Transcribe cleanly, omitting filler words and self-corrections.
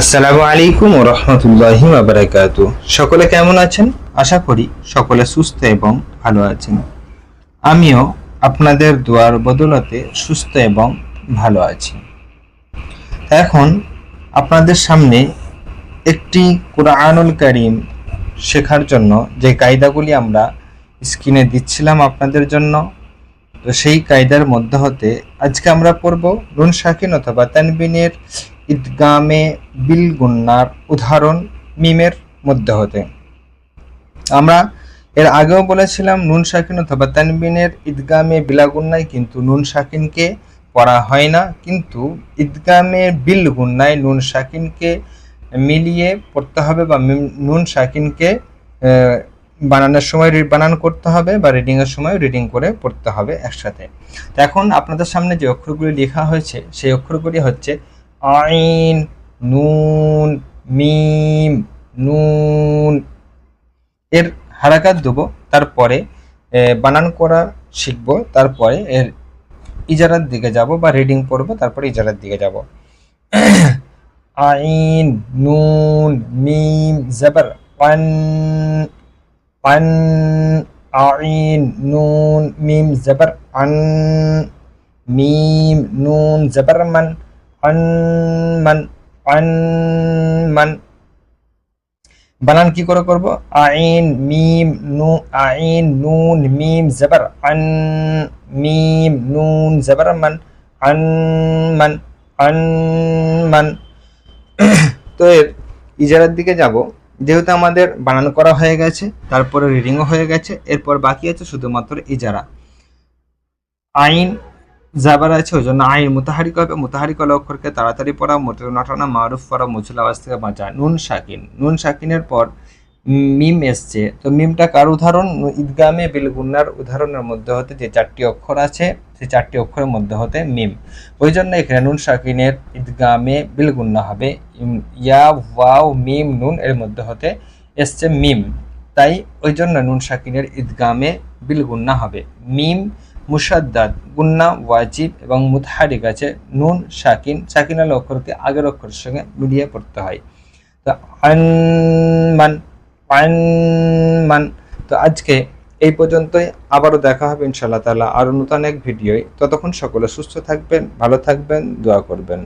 আসসালামু আলাইকুম ওয়া রাহমাতুল্লাহি ওয়া বারাকাতুহু। সকলে কেমন আছেন? আশা করি সকলে সুস্থ এবং ভালো আছেন। আমিও আপনাদের দোয়ার বদৌলতে সুস্থ এবং ভালো আছি। এখন আপনাদের সামনে একটি কুরআনুল কারীম শেখার জন্য যে কায়দাগুলি আমরা স্ক্রিনে দিচ্ছিলাম আপনাদের জন্য, তো সেই কায়দার মধ্যে হতে আজকে আমরা পড়ব নুন সাকিন অথবা তানবিনের ইদগামে বিল গুন্নার উদাহরণ মিমের মধ্যে হতে। আমরা এর আগেও বলেছিলাম নুন সাকিন অথবা তানবিনের ইদগামে বিলা গুন্নায় কিন্তু নুন সাকিনকে পড়া হয় না, কিন্তু ইদগামে বিল গুন্নায় নুন সাকিনকে মিলিয়ে পড়তে হবে বা নুন সাকিনকে বানানোর সময় বানান করতে হবে বা রিডিংয়ের সময় রিডিং করে পড়তে হবে একসাথে। তো এখন আপনাদের সামনে যে অক্ষরগুলি লেখা হয়েছে সেই অক্ষরগুলি হচ্ছে আইন, নুন, মিম, নুন। এর হারাকাত দেবো, তারপরে বানান করা শিখবো, তারপরে এর ইজারার দিকে যাব বা রিডিং পড়বো, তারপরে ইজারার দিকে যাব। আইন, নুন, মিম, জবর ওয়ান, ওয়ান, আইন, নুন, মিম, জবর আন, মিম, নুন, জবর মান, আনমান, আনমান। বানান কি করে করব? আইন, মিম, নু, আইন, নুন, মিম, জবর আন, মিম, নুন, জবর মান, আনমান, আনমান। তো এর ইজারার দিকে যাব। যেহেতু আমাদের বানান করা হয়ে গেছে, তারপরে রিডিংও হয়ে গেছে, এরপর বাকি আছে শুধুমাত্র ইজারা। আইন জাবার আছে, ওই জন্য আইন মুতাহারিক হবে। মুতাহারিক হলে অক্ষরকে তাড়াতাড়ি পড়া, মোটানা মারুফ পড়া, মুচুল আওয়াজ থেকে বাঁচা। নুন সাকিন, নুন সাকিনের পর মিম এসছে, তো মিমটা কার উদাহরণ? ইদগামে বিল গুন্নার উদাহরণের মধ্যে হতে যে চারটি অক্ষর আছে সেই চারটি অক্ষরের মধ্যে হতে মিম, ওই জন্য এখানে নুন সাকিনের ইদগামে বিল গুন্না হবে। ইয়া, ওয়াও, মিম, নুন এর মধ্যে হতে এসছে মিম, তাই ওই জন্য নুন সাকিনের ইদগামে বিল গুন্না হবে। মিম মুসাদ্দাদ, গুন্না ওয়াজিব এবং মুতাহারিক আছে। নুন সাকিন, সাকিন আল অক্ষরকে আগের অক্ষরের সঙ্গে মিলিয়ে পড়তে হয়। তো আনমান, আনমান। তো আজকে এই পর্যন্তই, আবারও দেখা হবে ইনশাআল্লাহ তাআলা আরো নতুন এক ভিডিওয়। ততক্ষণ সকলে সুস্থ থাকবেন, ভালো থাকবেন, দোয়া করবেন।